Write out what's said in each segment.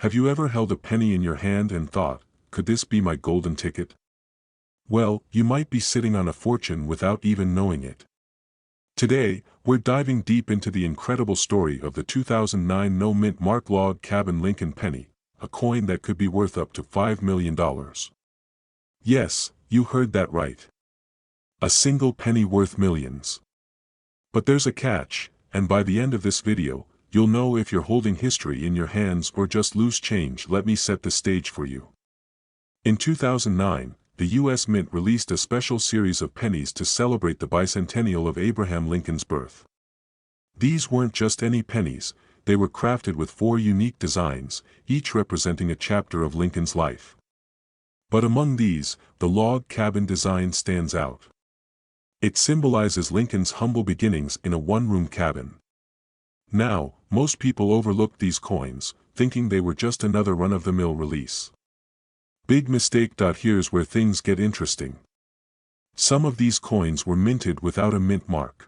Have you ever held a penny in your hand and thought, could this be my golden ticket? Well, you might be sitting on a fortune without even knowing it. Today, we're diving deep into the incredible story of the 2009 no-mint mark log cabin Lincoln penny, a coin that could be worth up to $5 million. Yes, you heard that right. A single penny worth millions. But there's a catch, and by the end of this video, you'll know if you're holding history in your hands or just loose change. Let me set the stage for you. In 2009, the U.S. Mint released a special series of pennies to celebrate the bicentennial of Abraham Lincoln's birth. These weren't just any pennies, they were crafted with 4 unique designs, each representing a chapter of Lincoln's life. But among these, the log cabin design stands out. It symbolizes Lincoln's humble beginnings in a one-room cabin. Now, most people overlooked these coins, thinking they were just another run-of-the-mill release. Big mistake. Here's where things get interesting. Some of these coins were minted without a mint mark.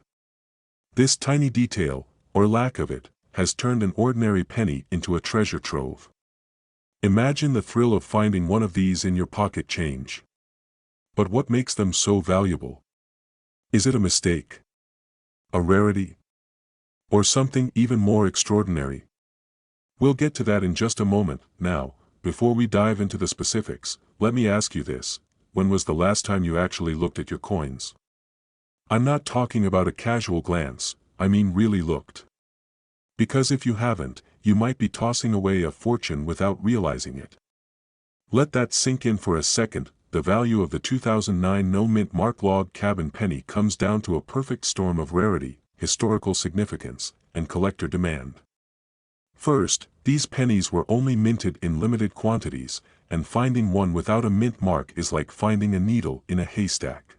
This tiny detail, or lack of it, has turned an ordinary penny into a treasure trove. Imagine the thrill of finding one of these in your pocket change. But what makes them so valuable? Is it a mistake? A rarity? Or something even more extraordinary? We'll get to that in just a moment. Now, before we dive into the specifics, let me ask you this: when was the last time you actually looked at your coins? I'm not talking about a casual glance, I mean really looked. Because if you haven't, you might be tossing away a fortune without realizing it. Let that sink in for a second. The value of the 2009 no-mint mark log cabin penny comes down to a perfect storm of rarity, historical significance, and collector demand. First, these pennies were only minted in limited quantities, and finding one without a mint mark is like finding a needle in a haystack.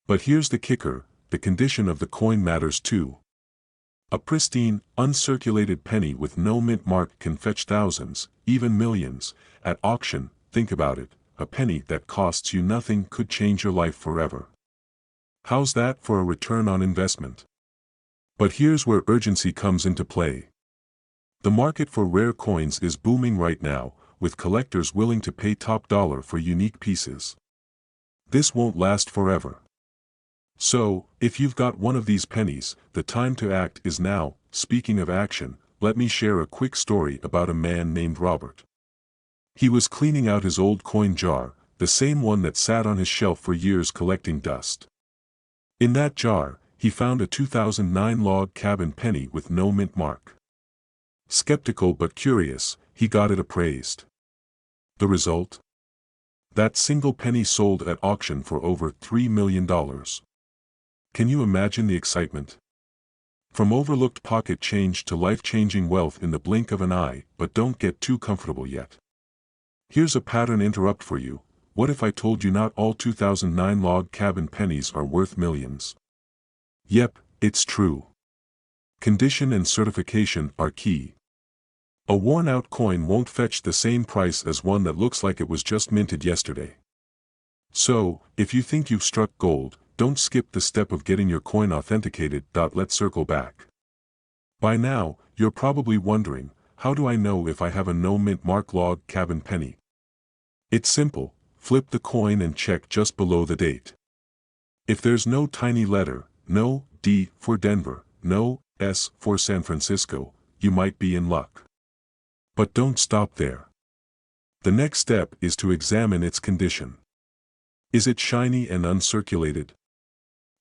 But here's the kicker: the condition of the coin matters too. A pristine, uncirculated penny with no mint mark can fetch thousands, even millions, at auction. Think about it, a penny that costs you nothing could change your life forever. How's that for a return on investment? But here's where urgency comes into play. The market for rare coins is booming right now, with collectors willing to pay top dollar for unique pieces. This won't last forever. So, if you've got one of these pennies, the time to act is now. Speaking of action, let me share a quick story about a man named Robert. He was cleaning out his old coin jar, the same one that sat on his shelf for years collecting dust. In that jar, he found a 2009 log cabin penny with no mint mark. Skeptical but curious, he got it appraised. The result? That single penny sold at auction for over $3 million. Can you imagine the excitement? From overlooked pocket change to life-changing wealth in the blink of an eye. But don't get too comfortable yet. Here's a pattern interrupt for you. What if I told you not all 2009 log cabin pennies are worth millions? Yep, it's true. Condition and certification are key. A worn-out coin won't fetch the same price as one that looks like it was just minted yesterday. So, if you think you've struck gold, don't skip the step of getting your coin authenticated. Let's circle back. By now, you're probably wondering, how do I know if I have a no-mint mark log cabin penny? It's simple: flip the coin and check just below the date. If there's no tiny letter, no D for Denver, no S for San Francisco, you might be in luck. But don't stop there. The next step is to examine its condition. Is it shiny and uncirculated?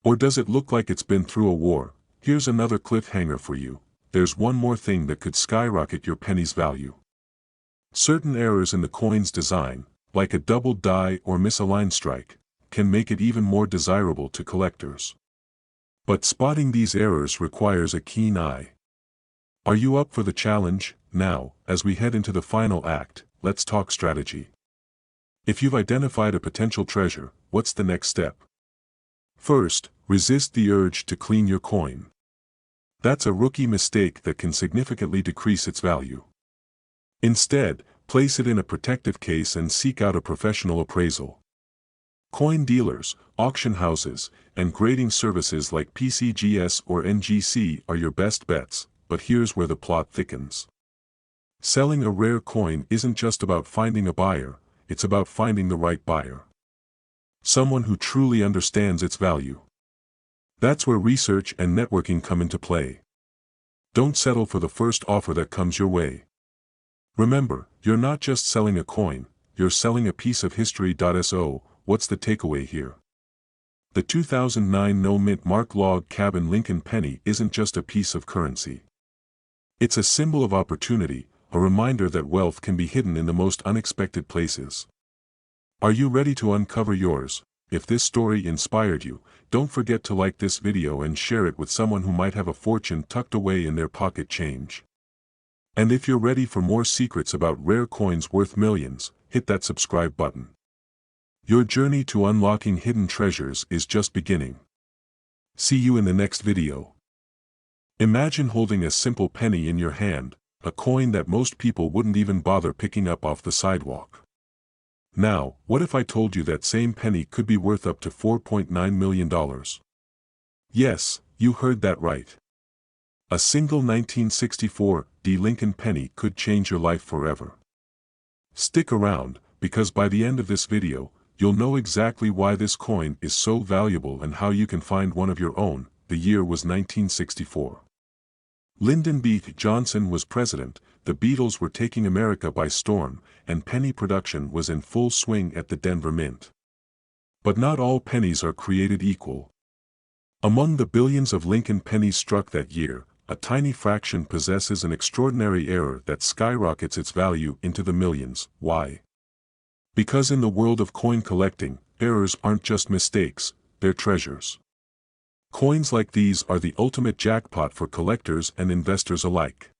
Or does it look like it's been through a war? Here's another cliffhanger for you: there's one more thing that could skyrocket your penny's value. Certain errors in the coin's design, like a double die or misaligned strike, can make it even more desirable to collectors. But spotting these errors requires a keen eye. Are you up for the challenge? Now, as we head into the final act, let's talk strategy. If you've identified a potential treasure, what's the next step? First, resist the urge to clean your coin. That's a rookie mistake that can significantly decrease its value. Instead, place it in a protective case and seek out a professional appraisal. Coin dealers, auction houses, and grading services like PCGS or NGC are your best bets. But here's where the plot thickens. Selling a rare coin isn't just about finding a buyer, it's about finding the right buyer. Someone who truly understands its value. That's where research and networking come into play. Don't settle for the first offer that comes your way. Remember, you're not just selling a coin, you're selling a piece of history. So, what's the takeaway here? The 2009 no-mint Mark Log Cabin Lincoln penny isn't just a piece of currency. It's a symbol of opportunity, a reminder that wealth can be hidden in the most unexpected places. Are you ready to uncover yours? If this story inspired you, don't forget to like this video and share it with someone who might have a fortune tucked away in their pocket change. And if you're ready for more secrets about rare coins worth millions, hit that subscribe button. Your journey to unlocking hidden treasures is just beginning. See you in the next video. Imagine holding a simple penny in your hand, a coin that most people wouldn't even bother picking up off the sidewalk. Now, what if I told you that same penny could be worth up to $4.9 million? Yes, you heard that right. A single 1964 Lincoln penny could change your life forever. Stick around, because by the end of this video, you'll know exactly why this coin is so valuable and how you can find one of your own. The year was 1964. Lyndon B. Johnson was president, the Beatles were taking America by storm, and penny production was in full swing at the Denver Mint. But not all pennies are created equal. Among the billions of Lincoln pennies struck that year, a tiny fraction possesses an extraordinary error that skyrockets its value into the millions. Why? Because in the world of coin collecting, errors aren't just mistakes, they're treasures. Coins like these are the ultimate jackpot for collectors and investors alike.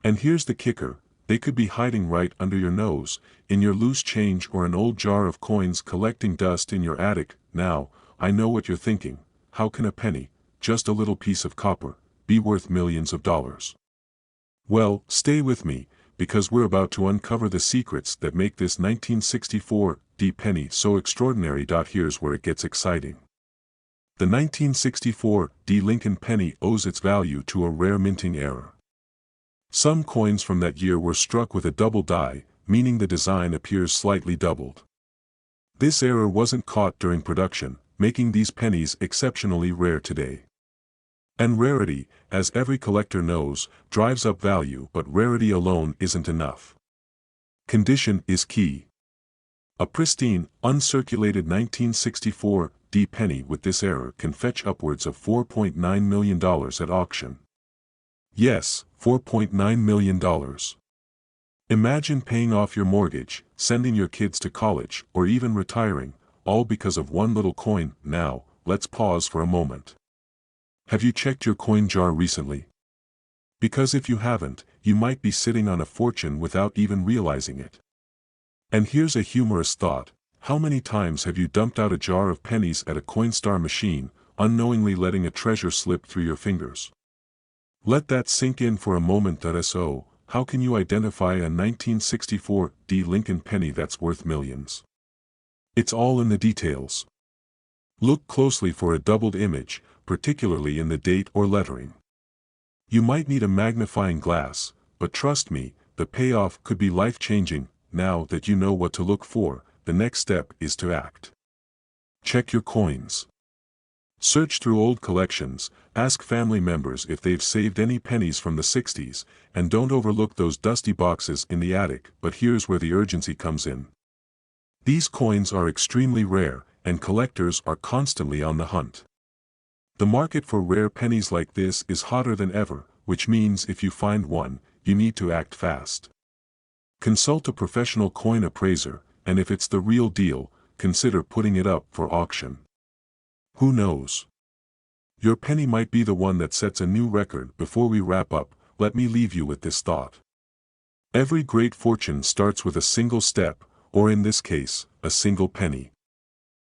And here's the kicker, they could be hiding right under your nose, in your loose change or an old jar of coins collecting dust in your attic. Now, I know what you're thinking, how can a penny, just a little piece of copper, be worth millions of dollars? Well, stay with me, because we're about to uncover the secrets that make this 1964 penny so extraordinary. Here's where it gets exciting. The 1964 Lincoln penny owes its value to a rare minting error. Some coins from that year were struck with a double die, meaning the design appears slightly doubled. This error wasn't caught during production, making these pennies exceptionally rare today. And rarity, as every collector knows, drives up value, but rarity alone isn't enough. Condition is key. A pristine, uncirculated 1964 penny with this error can fetch upwards of $4.9 million at auction. Yes, $4.9 million. Imagine paying off your mortgage, sending your kids to college, or even retiring, all because of one little coin. Now, let's pause for a moment. Have you checked your coin jar recently? Because if you haven't, you might be sitting on a fortune without even realizing it. And here's a humorous thought. How many times have you dumped out a jar of pennies at a Coinstar machine, unknowingly letting a treasure slip through your fingers? Let that sink in for a moment. So, how can you identify a 1964 Lincoln penny that's worth millions? It's all in the details. Look closely for a doubled image, particularly in the date or lettering. You might need a magnifying glass, but trust me, the payoff could be life-changing. Now that you know what to look for, the next step is to act. Check your coins. Search through old collections, ask family members if they've saved any pennies from the 60s, and don't overlook those dusty boxes in the attic. But here's where the urgency comes in. These coins are extremely rare, and collectors are constantly on the hunt. The market for rare pennies like this is hotter than ever, which means if you find one, you need to act fast. Consult a professional coin appraiser, and if it's the real deal, consider putting it up for auction. Who knows? Your penny might be the one that sets a new record. Before we wrap up, let me leave you with this thought. Every great fortune starts with a single step, or in this case, a single penny.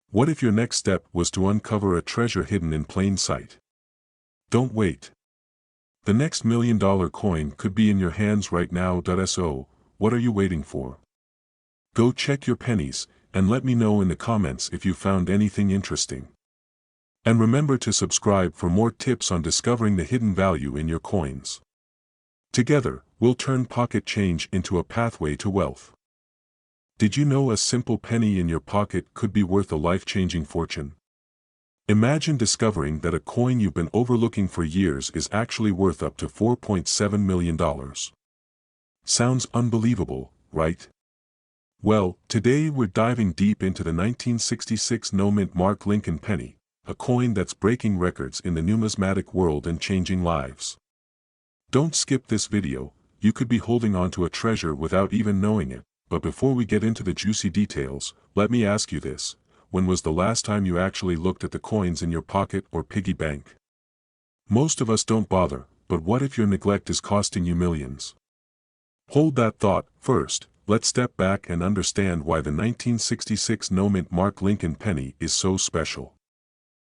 What if your next step was to uncover a treasure hidden in plain sight? Don't wait. The next $1 million coin could be in your hands right now. So, what are you waiting for? Go check your pennies, and let me know in the comments if you found anything interesting. And remember to subscribe for more tips on discovering the hidden value in your coins. Together, We'll turn pocket change into a pathway to wealth. Did you know a simple penny in your pocket could be worth a life-changing fortune? Imagine discovering that a coin you've been overlooking for years is actually worth up to $4.7 million. Sounds unbelievable, right? Well, today we're diving deep into the 1966 no-mint Mark Lincoln penny, a coin that's breaking records in the numismatic world and changing lives. Don't skip this video, you could be holding on to a treasure without even knowing it. But before we get into the juicy details, let me ask you this: when was the last time you actually looked at the coins in your pocket or piggy bank? Most of us don't bother, but what if your neglect is costing you millions? Hold that thought. First, let's step back and understand why the 1966 no-mint Mark Lincoln penny is so special.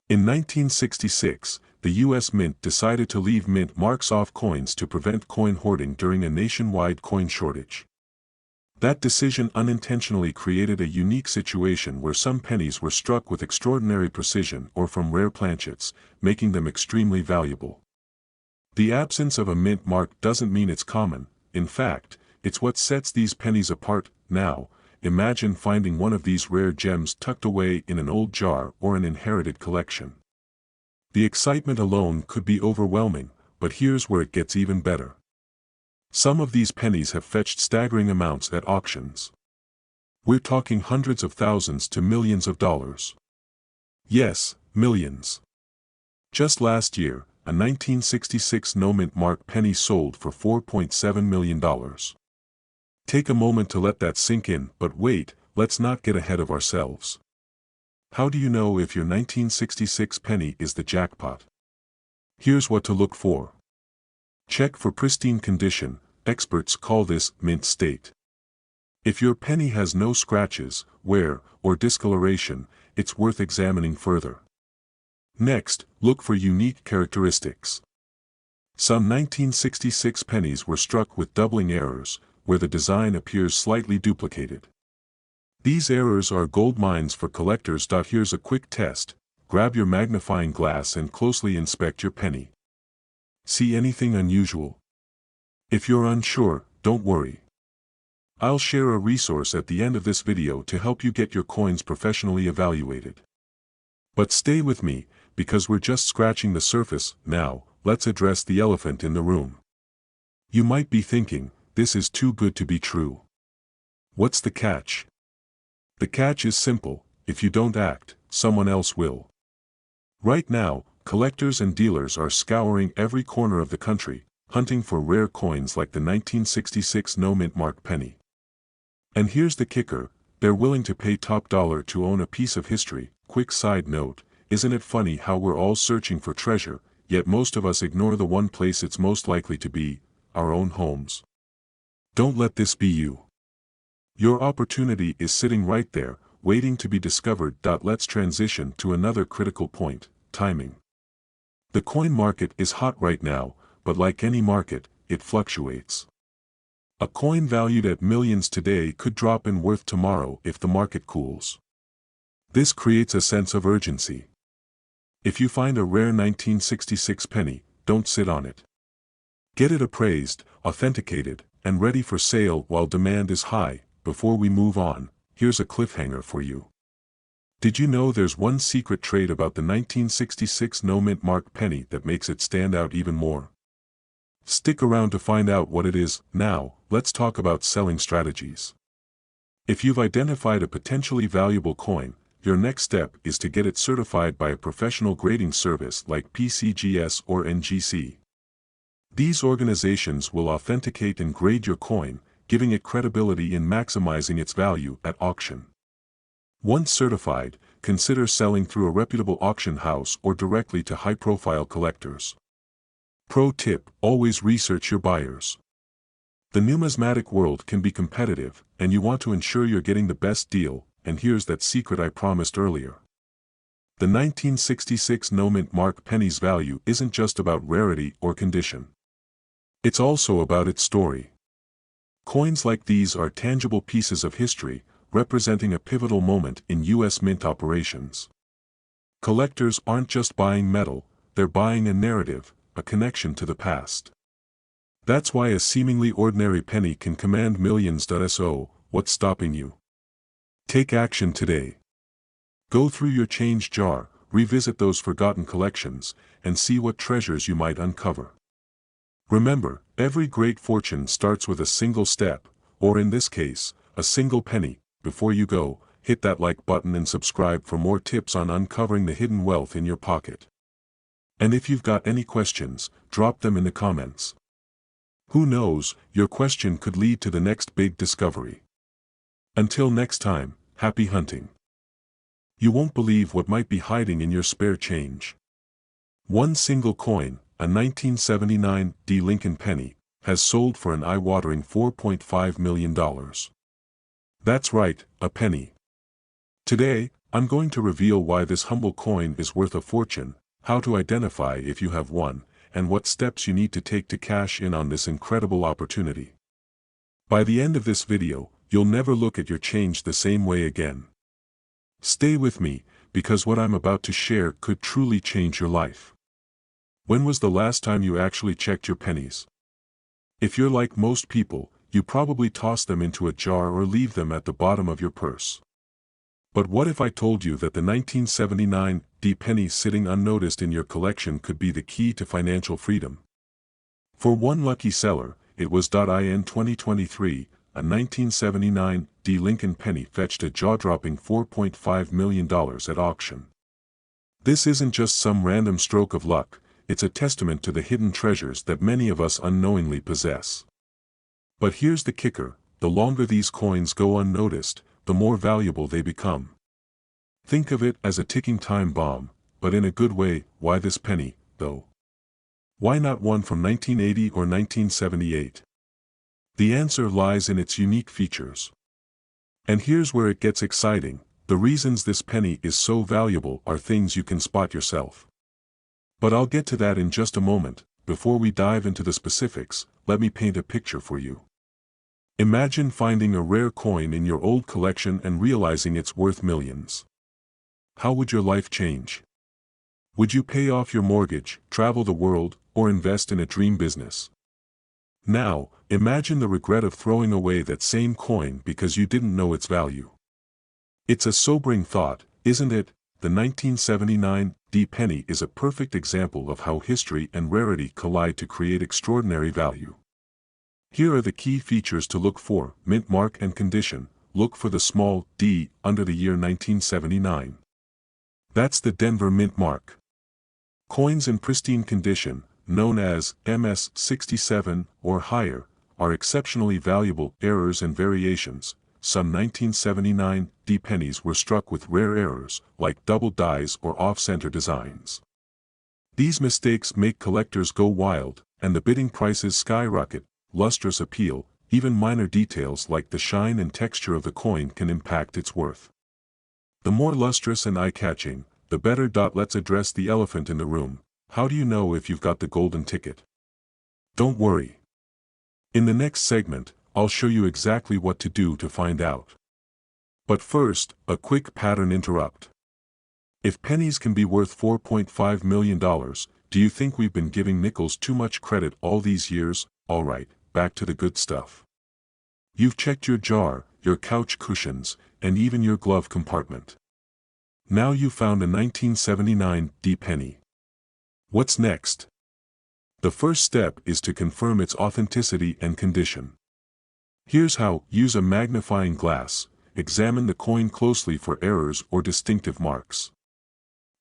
In 1966, the U.S. Mint decided to leave mint marks off coins to prevent coin hoarding during a nationwide coin shortage. That decision unintentionally created a unique situation where some pennies were struck with extraordinary precision or from rare planchets, making them extremely valuable. The absence of a mint mark doesn't mean it's common. In fact, it's what sets these pennies apart. Now, imagine finding one of these rare gems tucked away in an old jar or an inherited collection. The excitement alone could be overwhelming, but here's where it gets even better. Some of these pennies have fetched staggering amounts at auctions. We're talking hundreds of thousands to millions of dollars. Yes, millions. Just last year, a 1966 no-mint Mark penny sold for $4.7 million. Take a moment to let that sink in, but wait, let's not get ahead of ourselves. How do you know if your 1966 penny is the jackpot? Here's what to look for. Check for pristine condition. Experts call this mint state. If your penny has no scratches, wear, or discoloration, it's worth examining further. Next, look for unique characteristics. Some 1966 pennies were struck with doubling errors, where the design appears slightly duplicated. These errors are gold mines for collectors. Here's a quick test. Grab your magnifying glass and closely inspect your penny. See anything unusual? If you're unsure, don't worry. I'll share a resource at the end of this video to help you get your coins professionally evaluated. But stay with me, because we're just scratching the surface. Now, let's address the elephant in the room. You might be thinking, this is too good to be true. What's the catch? The catch is simple: if you don't act, someone else will. Right now, collectors and dealers are scouring every corner of the country, hunting for rare coins like the 1966 no-mint Mark penny. And here's the kicker: they're willing to pay top dollar to own a piece of history. Quick side note, isn't it funny how we're all searching for treasure, yet most of us ignore the one place it's most likely to be, our own homes? Don't let this be you. Your opportunity is sitting right there, waiting to be discovered. Let's transition to another critical point: timing. The coin market is hot right now, but like any market, it fluctuates. A coin valued at millions today could drop in worth tomorrow if the market cools. This creates a sense of urgency. If you find a rare 1966 penny, don't sit on it. Get it appraised, authenticated, and ready for sale while demand is high. Before we move on, here's a cliffhanger for you. Did you know there's one secret trait about the 1966 no-mint Mark penny that makes it stand out even more? Stick around to find out what it is. Now, let's talk about selling strategies. If you've identified a potentially valuable coin, your next step is to get it certified by a professional grading service like PCGS or NGC. These organizations will authenticate and grade your coin, giving it credibility in maximizing its value at auction. Once certified, consider selling through a reputable auction house or directly to high-profile collectors. Pro tip: always research your buyers. The numismatic world can be competitive, and you want to ensure you're getting the best deal, and here's that secret I promised earlier. The 1966 no-mint Mark penny's value isn't just about rarity or condition. It's also about its story. Coins like these are tangible pieces of history, representing a pivotal moment in U.S. mint operations. Collectors aren't just buying metal, they're buying a narrative, a connection to the past. That's why a seemingly ordinary penny can command millions. So, what's stopping you? Take action today. Go through your change jar, revisit those forgotten collections, and see what treasures you might uncover. Remember, every great fortune starts with a single step, or in this case, a single penny. Before you go, hit that like button and subscribe for more tips on uncovering the hidden wealth in your pocket. And if you've got any questions, drop them in the comments. Who knows, your question could lead to the next big discovery. Until next time, happy hunting. You won't believe what might be hiding in your spare change. One single coin, a 1979 Lincoln penny, has sold for an eye-watering $4.5 million. That's right, a penny. Today, I'm going to reveal why this humble coin is worth a fortune, how to identify if you have one, and what steps you need to take to cash in on this incredible opportunity. By the end of this video, you'll never look at your change the same way again. Stay with me, because what I'm about to share could truly change your life. When was the last time you actually checked your pennies? If you're like most people, you probably toss them into a jar or leave them at the bottom of your purse. But what if I told you that the 1979 penny sitting unnoticed in your collection could be the key to financial freedom? For one lucky seller, it was in 2023, a 1979 Lincoln penny fetched a jaw-dropping $4.5 million at auction. This isn't just some random stroke of luck, it's a testament to the hidden treasures that many of us unknowingly possess. But here's the kicker, the longer these coins go unnoticed, the more valuable they become. Think of it as a ticking time bomb, but in a good way. Why this penny, though? Why not one from 1980 or 1978? The answer lies in its unique features. And here's where it gets exciting, the reasons this penny is so valuable are things you can spot yourself. But I'll get to that in just a moment. Before we dive into the specifics, let me paint a picture for you. Imagine finding a rare coin in your old collection and realizing it's worth millions. How would your life change? Would you pay off your mortgage, travel the world, or invest in a dream business? Now, imagine the regret of throwing away that same coin because you didn't know its value. It's a sobering thought, isn't it? The 1979 penny is a perfect example of how history and rarity collide to create extraordinary value. Here are the key features to look for: mint mark and condition. Look for the small d under the year 1979. That's the Denver mint mark. Coins in pristine condition, known as MS-67 or higher, are exceptionally valuable. Errors and variations. Some 1979 pennies were struck with rare errors, like double dies or off-center designs. These mistakes make collectors go wild, and the bidding prices skyrocket. Lustrous appeal, even minor details like the shine and texture of the coin can impact its worth. The more lustrous and eye-catching, the better. Let's address the elephant in the room. How do you know if you've got the golden ticket? Don't worry. In the next segment, I'll show you exactly what to do to find out. But first, a quick pattern interrupt. If pennies can be worth $4.5 million, do you think we've been giving nickels too much credit all these years? Alright, back to the good stuff. You've checked your jar, your couch cushions, and even your glove compartment. Now you've found a 1979 penny. What's next? The first step is to confirm its authenticity and condition. Here's how: use a magnifying glass, examine the coin closely for errors or distinctive marks.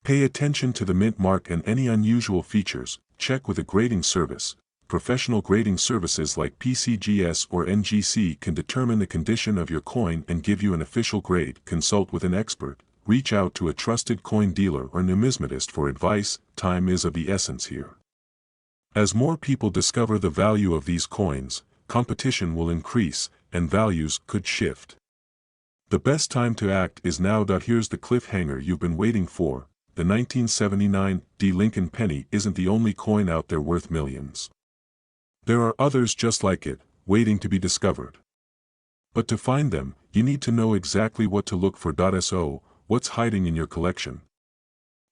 Pay attention to the mint mark and any unusual features. Check with a grading service. Professional grading services like PCGS or NGC can determine the condition of your coin and give you an official grade. Consult with an expert. Reach out to a trusted coin dealer or numismatist for advice. Time is of the essence here. As more people discover the value of these coins, competition will increase, and values could shift. The best time to act is now. Here's the cliffhanger you've been waiting for. The 1979 Lincoln penny isn't the only coin out there worth millions. There are others just like it, waiting to be discovered. But to find them, you need to know exactly what to look for. So, what's hiding in your collection?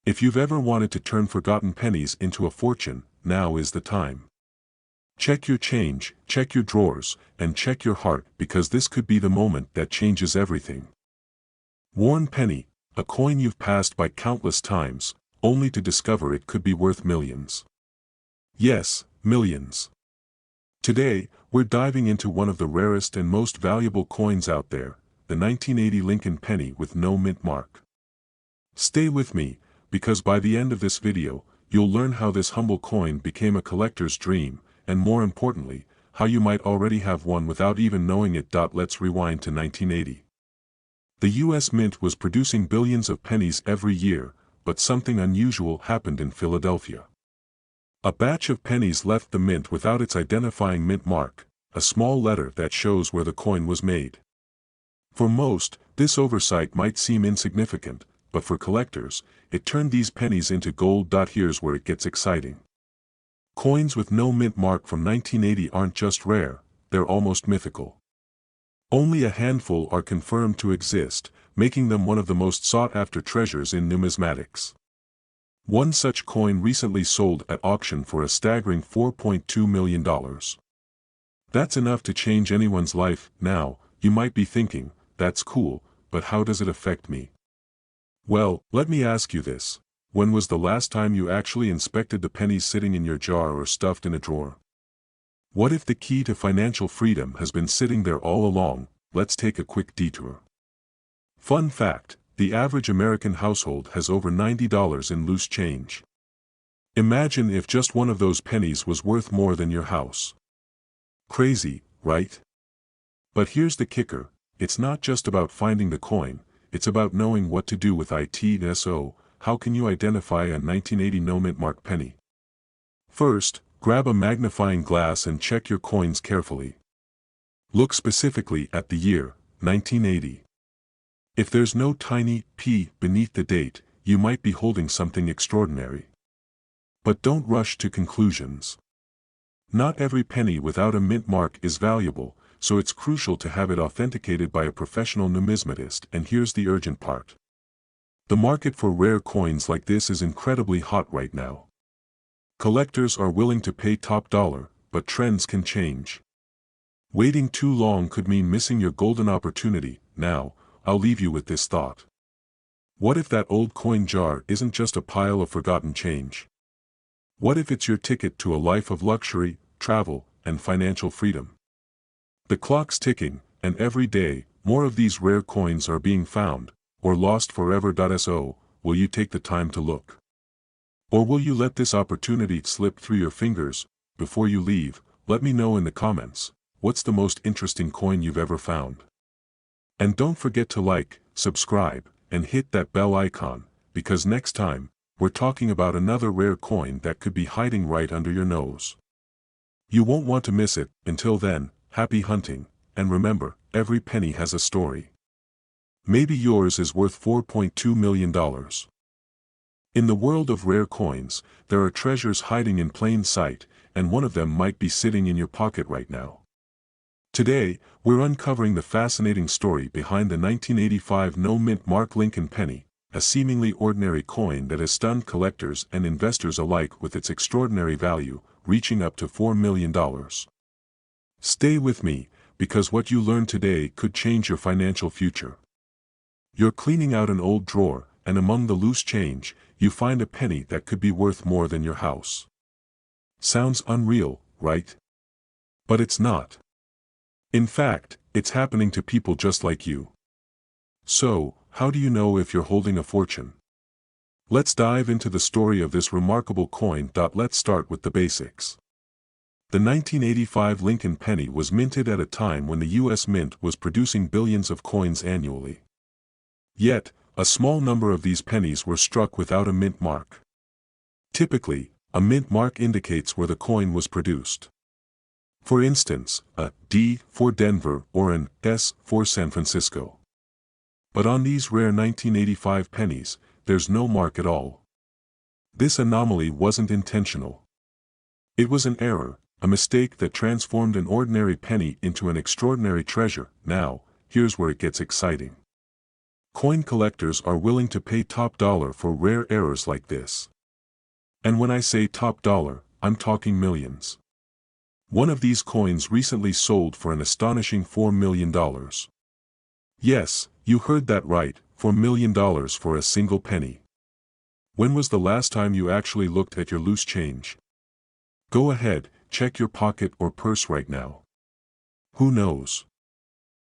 If you've ever wanted to turn forgotten pennies into a fortune, now is the time. Check your change, check your drawers, and check your heart because this could be the moment that changes everything. Worn penny, a coin you've passed by countless times, only to discover it could be worth millions. Yes, millions. Today, we're diving into one of the rarest and most valuable coins out there, the 1980 Lincoln penny with no mint mark. Stay with me, because by the end of this video, you'll learn how this humble coin became a collector's dream, and more importantly, how you might already have one without even knowing it. Let's rewind to 1980. The U.S. Mint was producing billions of pennies every year, but something unusual happened in Philadelphia. A batch of pennies left the mint without its identifying mint mark, a small letter that shows where the coin was made. For most, this oversight might seem insignificant, but for collectors, it turned these pennies into gold. Here's where it gets exciting. Coins with no mint mark from 1980 aren't just rare, they're almost mythical. Only a handful are confirmed to exist, making them one of the most sought-after treasures in numismatics. One such coin recently sold at auction for a staggering $4.2 million. That's enough to change anyone's life. Now, you might be thinking, that's cool, but how does it affect me? Well, let me ask you this. When was the last time you actually inspected the pennies sitting in your jar or stuffed in a drawer? What if the key to financial freedom has been sitting there all along? Let's take a quick detour. Fun fact, the average American household has over $90 in loose change. Imagine if just one of those pennies was worth more than your house. Crazy, right? But here's the kicker, it's not just about finding the coin, it's about knowing what to do with it. So, how can you identify a 1980 no mint mark penny? First, grab a magnifying glass and check your coins carefully. Look specifically at the year, 1980. If there's no tiny P beneath the date, you might be holding something extraordinary. But don't rush to conclusions. Not every penny without a mint mark is valuable, so it's crucial to have it authenticated by a professional numismatist. And here's the urgent part. The market for rare coins like this is incredibly hot right now. Collectors are willing to pay top dollar, but trends can change. Waiting too long could mean missing your golden opportunity. Now, I'll leave you with this thought. What if that old coin jar isn't just a pile of forgotten change? What if it's your ticket to a life of luxury, travel, and financial freedom? The clock's ticking, and every day, more of these rare coins are being found, or lost forever. So, will you take the time to look? Or will you let this opportunity slip through your fingers? Before you leave, let me know in the comments, what's the most interesting coin you've ever found? And don't forget to like, subscribe, and hit that bell icon, because next time, we're talking about another rare coin that could be hiding right under your nose. You won't want to miss it. Until then, happy hunting, and remember, every penny has a story. Maybe yours is worth $4.2 million. In the world of rare coins, there are treasures hiding in plain sight, and one of them might be sitting in your pocket right now. Today, we're uncovering the fascinating story behind the 1985 no mint mark Lincoln penny, a seemingly ordinary coin that has stunned collectors and investors alike with its extraordinary value, reaching up to $4 million. Stay with me, because what you learn today could change your financial future. You're cleaning out an old drawer, and among the loose change, you find a penny that could be worth more than your house. Sounds unreal, right? But it's not. In fact, it's happening to people just like you. So, how do you know if you're holding a fortune? Let's dive into the story of this remarkable coin. Let's start with the basics. The 1985 Lincoln penny was minted at a time when the U.S. Mint was producing billions of coins annually. Yet, a small number of these pennies were struck without a mint mark. Typically, a mint mark indicates where the coin was produced. For instance, a D for Denver or an S for San Francisco. But on these rare 1985 pennies, there's no mark at all. This anomaly wasn't intentional. It was an error, a mistake that transformed an ordinary penny into an extraordinary treasure. Now, here's where it gets exciting. Coin collectors are willing to pay top dollar for rare errors like this. And when I say top dollar, I'm talking millions. One of these coins recently sold for an astonishing $4 million. Yes, you heard that right, $4 million for a single penny. When was the last time you actually looked at your loose change? Go ahead, check your pocket or purse right now. Who knows?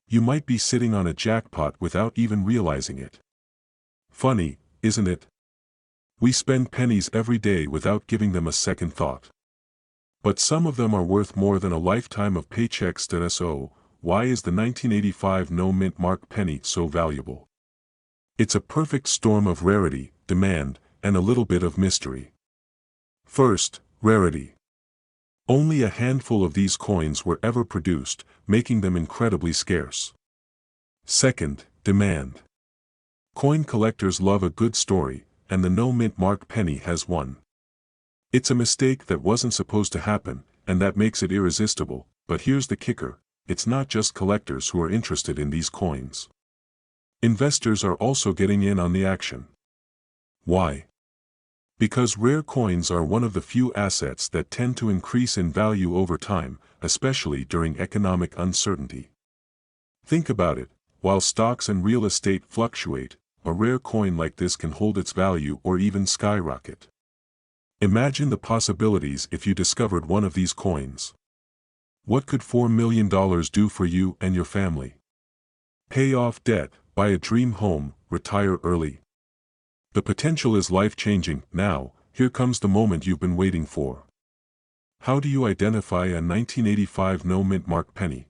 You might be sitting on a jackpot without even realizing it. Funny, isn't it? We spend pennies every day without giving them a second thought. But some of them are worth more than a lifetime of paychecks. So, why is the 1985 no-mint mark penny so valuable? It's a perfect storm of rarity, demand, and a little bit of mystery. First, rarity. Only a handful of these coins were ever produced, making them incredibly scarce. Second, demand. Coin collectors love a good story, and the no-mint mark penny has one. It's a mistake that wasn't supposed to happen, and that makes it irresistible, but here's the kicker: it's not just collectors who are interested in these coins. Investors are also getting in on the action. Why? Because rare coins are one of the few assets that tend to increase in value over time, especially during economic uncertainty. Think about it: while stocks and real estate fluctuate, a rare coin like this can hold its value or even skyrocket. Imagine the possibilities if you discovered one of these coins. What could $4 million do for you and your family? Pay off debt, buy a dream home, retire early. The potential is life-changing. Now, here comes the moment you've been waiting for. How do you identify a 1985 no-mint mark penny?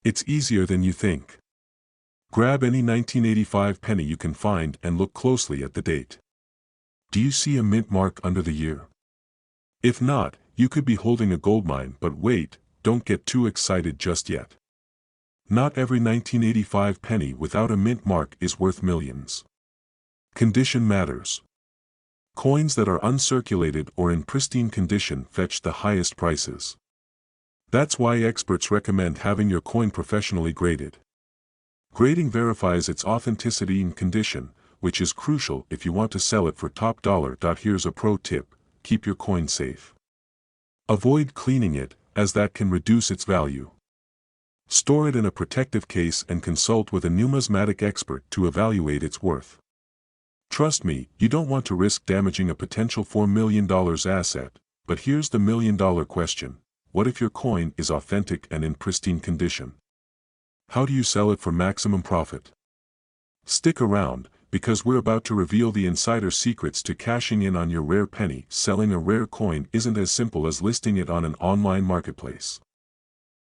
It's easier than you think. Grab any 1985 penny you can find and look closely at the date. Do you see a mint mark under the year? If not, you could be holding a goldmine. But wait, don't get too excited just yet. Not every 1985 penny without a mint mark is worth millions. Condition matters. Coins that are uncirculated or in pristine condition fetch the highest prices. That's why experts recommend having your coin professionally graded. Grading verifies its authenticity and condition, which is crucial if you want to sell it for top dollar. Here's a pro tip: keep your coin safe. Avoid cleaning it, as that can reduce its value. Store it in a protective case and consult with a numismatic expert to evaluate its worth. Trust me, you don't want to risk damaging a potential $4 million asset. But here's the million-dollar question: what if your coin is authentic and in pristine condition? How do you sell it for maximum profit? Stick around, because we're about to reveal the insider secrets to cashing in on your rare penny. Selling a rare coin isn't as simple as listing it on an online marketplace.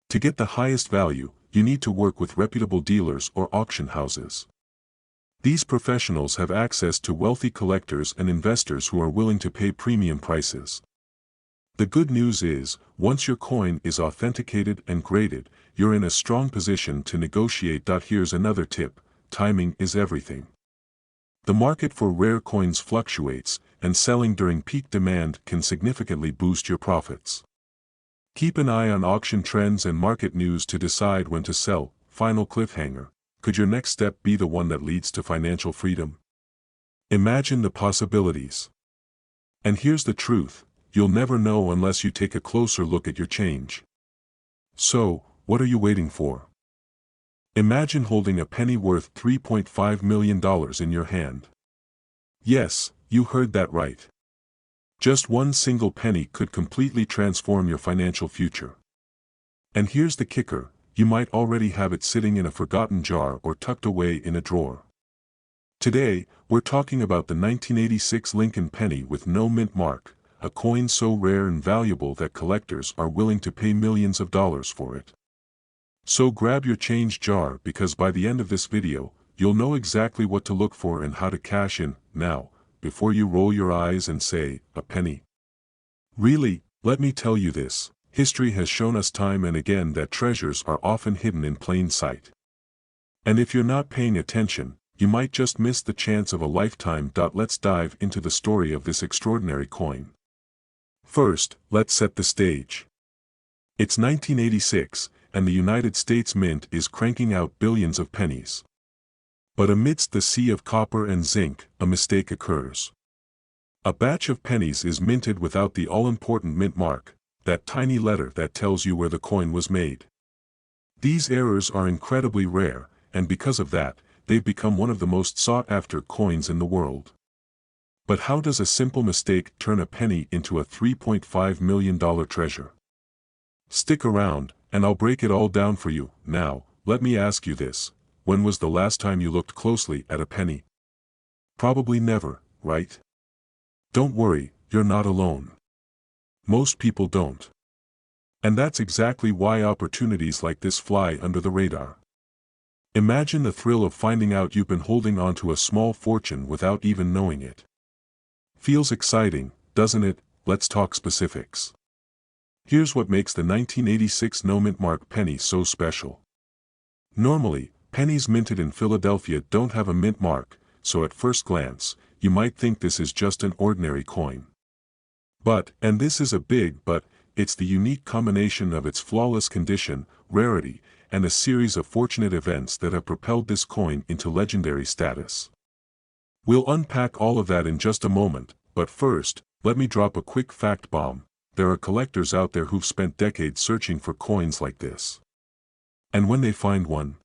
To get the highest value, you need to work with reputable dealers or auction houses. These professionals have access to wealthy collectors and investors who are willing to pay premium prices. The good news is, once your coin is authenticated and graded, you're in a strong position to negotiate. Here's another tip: timing is everything. The market for rare coins fluctuates, and selling during peak demand can significantly boost your profits. Keep an eye on auction trends and market news to decide when to sell. Final cliffhanger: could your next step be the one that leads to financial freedom? Imagine the possibilities. And here's the truth: you'll never know unless you take a closer look at your change. So, what are you waiting for? Imagine holding a penny worth $3.5 million in your hand. Yes, you heard that right. Just one single penny could completely transform your financial future. And here's the kicker: you might already have it sitting in a forgotten jar or tucked away in a drawer. Today, we're talking about the 1986 Lincoln penny with no mint mark, a coin so rare and valuable that collectors are willing to pay millions of dollars for it. So grab your change jar, because by the end of this video, you'll know exactly what to look for and how to cash in. Now, before you roll your eyes and say, "A penny? Really?" Let me tell you this: history has shown us time and again that treasures are often hidden in plain sight. And if you're not paying attention, you might just miss the chance of a lifetime. Let's dive into the story of this extraordinary coin. First, let's set the stage. It's 1986, and the United States Mint is cranking out billions of pennies. But amidst the sea of copper and zinc, a mistake occurs. A batch of pennies is minted without the all-important mint mark, that tiny letter that tells you where the coin was made. These errors are incredibly rare, and because of that, they've become one of the most sought-after coins in the world. But how does a simple mistake turn a penny into a $3.5 million treasure? Stick around, and I'll break it all down for you. Now, let me ask you this: when was the last time you looked closely at a penny? Probably never, right? Don't worry, you're not alone. Most people don't. And that's exactly why opportunities like this fly under the radar. Imagine the thrill of finding out you've been holding on to a small fortune without even knowing it. Feels exciting, doesn't it? Let's talk specifics. Here's what makes the 1986 no-mint mark penny so special. Normally, pennies minted in Philadelphia don't have a mint mark, so at first glance, you might think this is just an ordinary coin. But, and this is a big but, it's the unique combination of its flawless condition, rarity, and a series of fortunate events that have propelled this coin into legendary status. We'll unpack all of that in just a moment, but first, let me drop a quick fact bomb. There are collectors out there who've spent decades searching for coins like this. And when they find one,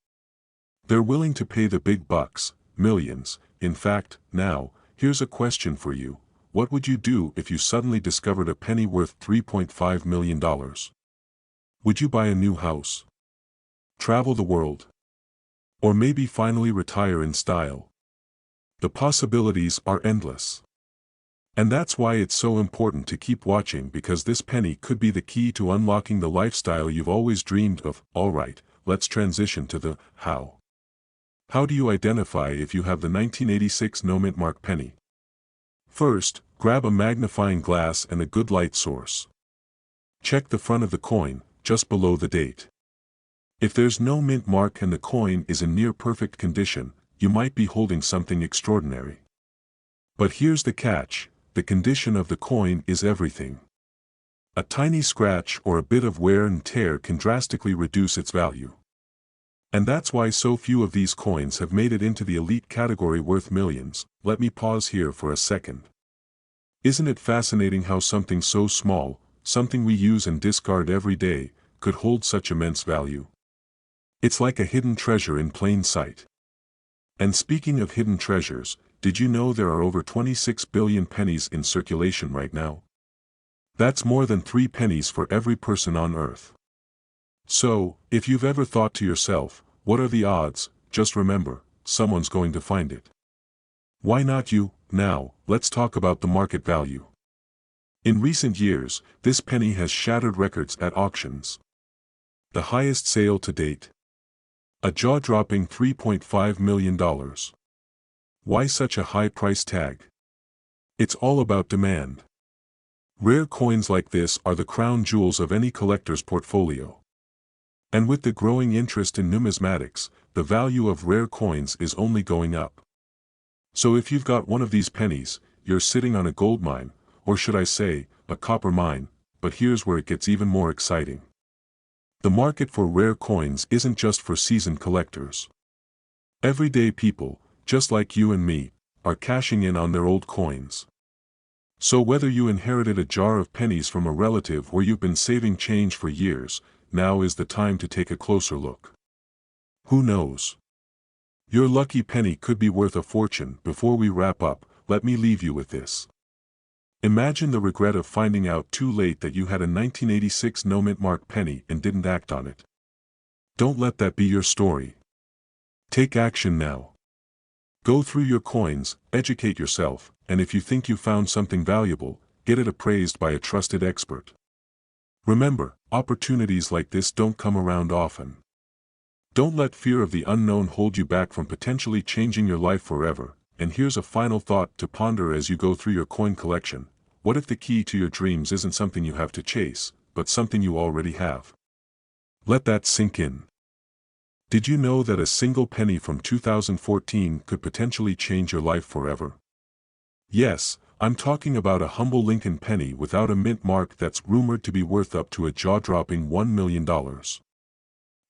they're willing to pay the big bucks, millions. In fact, now, here's a question for you. What would you do if you suddenly discovered a penny worth $3.5 million? Would you buy a new house? Travel the world? Or maybe finally retire in style? The possibilities are endless. And that's why it's so important to keep watching, because this penny could be the key to unlocking the lifestyle you've always dreamed of. Alright, let's transition to the how. How do you identify if you have the 1986 no-mint mark penny? First, grab a magnifying glass and a good light source. Check the front of the coin, just below the date. If there's no mint mark and the coin is in near perfect condition, you might be holding something extraordinary. But here's the catch: the condition of the coin is everything. A tiny scratch or a bit of wear and tear can drastically reduce its value. And that's why so few of these coins have made it into the elite category worth millions. Let me pause here for a second. Isn't it fascinating how something so small, something we use and discard every day, could hold such immense value? It's like a hidden treasure in plain sight. And speaking of hidden treasures, did you know there are over 26 billion pennies in circulation right now? That's more than 3 pennies for every person on Earth. So, if you've ever thought to yourself, what are the odds, just remember, someone's going to find it. Why not you? Now, let's talk about the market value. In recent years, this penny has shattered records at auctions. The highest sale to date: a jaw-dropping $3.5 million. Why such a high price tag? It's all about demand. Rare coins like this are the crown jewels of any collector's portfolio. And with the growing interest in numismatics, the value of rare coins is only going up. So if you've got one of these pennies, you're sitting on a gold mine, or should I say, a copper mine. But here's where it gets even more exciting. The market for rare coins isn't just for seasoned collectors. Everyday people, just like you and me, are cashing in on their old coins. So whether you inherited a jar of pennies from a relative or you've been saving change for years, now is the time to take a closer look. Who knows? Your lucky penny could be worth a fortune. Before we wrap up, let me leave you with this. Imagine the regret of finding out too late that you had a 1986 no-mint mark penny and didn't act on it. Don't let that be your story. Take action now. Go through your coins, educate yourself, and if you think you found something valuable, get it appraised by a trusted expert. Remember, opportunities like this don't come around often. Don't let fear of the unknown hold you back from potentially changing your life forever. And here's a final thought to ponder as you go through your coin collection: what if the key to your dreams isn't something you have to chase, but something you already have? Let that sink in. Did you know that a single penny from 2014 could potentially change your life forever? Yes, I'm talking about a humble Lincoln penny without a mint mark that's rumored to be worth up to a jaw-dropping $1 million.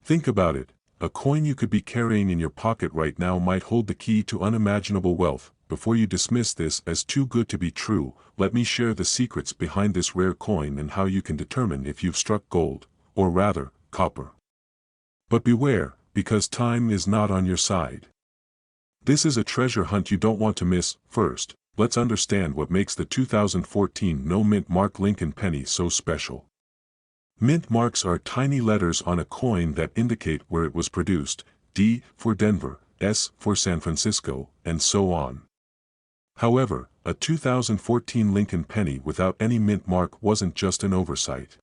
Think about it. a coin you could be carrying in your pocket right now might hold the key to unimaginable wealth. Before you dismiss this as too good to be true, let me share the secrets behind this rare coin and how you can determine if you've struck gold, or rather, copper. But beware, because time is not on your side. This is a treasure hunt you don't want to miss. First, let's understand what makes the 2014 no-mint mark Lincoln penny so special. Mint marks are tiny letters on a coin that indicate where it was produced, D for Denver, S for San Francisco, and so on. However, a 2014 Lincoln penny without any mint mark wasn't just an oversight.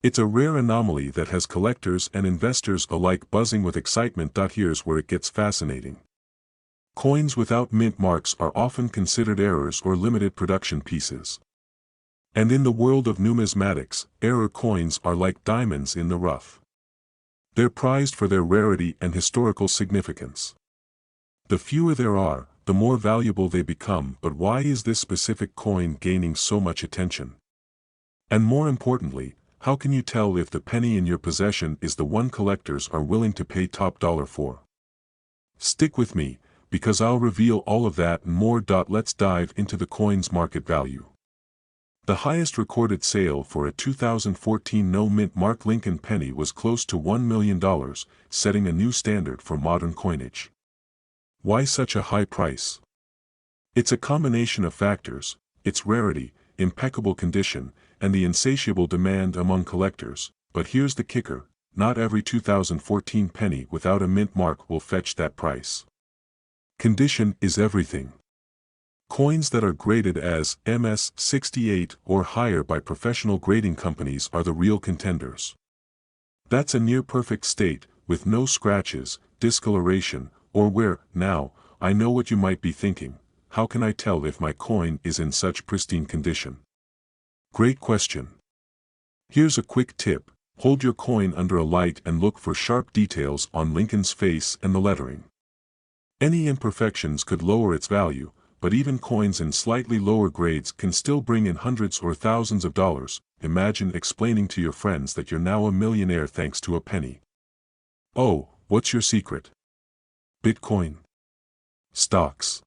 It's a rare anomaly that has collectors and investors alike buzzing with excitement. Here's where it gets fascinating. Coins without mint marks are often considered errors or limited production pieces. And in the world of numismatics, error coins are like diamonds in the rough. They're prized for their rarity and historical significance. The fewer there are, the more valuable they become. But why is this specific coin gaining so much attention? And more importantly, how can you tell if the penny in your possession is the one collectors are willing to pay top dollar for? Stick with me, because I'll reveal all of that and more. Let's dive into the coin's market value. The highest recorded sale for a 2014 no-mint mark Lincoln penny was close to $1 million, setting a new standard for modern coinage. Why such a high price? It's a combination of factors: its rarity, impeccable condition, and the insatiable demand among collectors. But here's the kicker: not every 2014 penny without a mint mark will fetch that price. Condition is everything. Coins that are graded as MS-68 or higher by professional grading companies are the real contenders. That's a near-perfect state, with no scratches, discoloration, or wear. Now, I know what you might be thinking: how can I tell if my coin is in such pristine condition? Great question. Here's a quick tip: hold your coin under a light and look for sharp details on Lincoln's face and the lettering. Any imperfections could lower its value, but even coins in slightly lower grades can still bring in hundreds or thousands of dollars. Imagine explaining to your friends that you're now a millionaire thanks to a penny. Oh, what's your secret? Bitcoin? Stocks?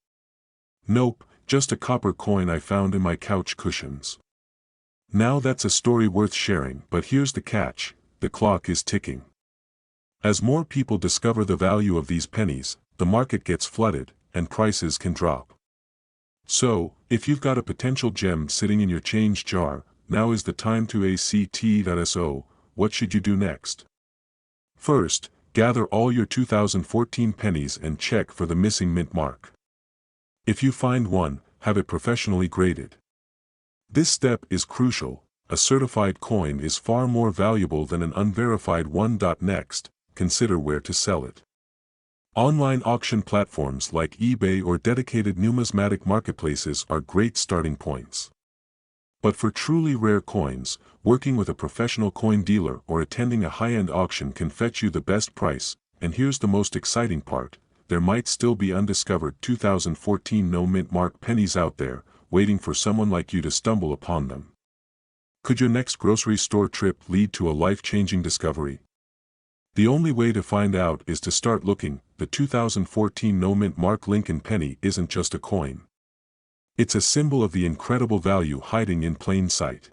Nope, just a copper coin I found in my couch cushions. Now that's a story worth sharing, but here's the catch: the clock is ticking. As more people discover the value of these pennies, the market gets flooded, and prices can drop. So, if you've got a potential gem sitting in your change jar, now is the time to act. So, what should you do next? First, gather all your 2014 pennies and check for the missing mint mark. If you find one, have it professionally graded. This step is crucial. A certified coin is far more valuable than an unverified one. Next, consider where to sell it. Online auction platforms like eBay or dedicated numismatic marketplaces are great starting points. But for truly rare coins, working with a professional coin dealer or attending a high-end auction can fetch you the best price. And here's the most exciting part: there might still be undiscovered 2014 no-mint mark pennies out there, waiting for someone like you to stumble upon them. Could your next grocery store trip lead to a life-changing discovery? The only way to find out is to start looking. The 2014 no-mint mark Lincoln penny isn't just a coin. It's a symbol of the incredible value hiding in plain sight.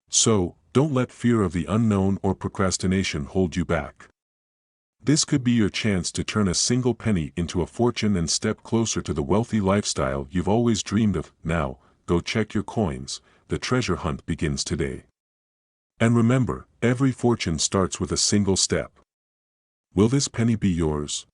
So, don't let fear of the unknown or procrastination hold you back. This could be your chance to turn a single penny into a fortune and step closer to the wealthy lifestyle you've always dreamed of. Now, go check your coins. The treasure hunt begins today. And remember, every fortune starts with a single step. Will this penny be yours?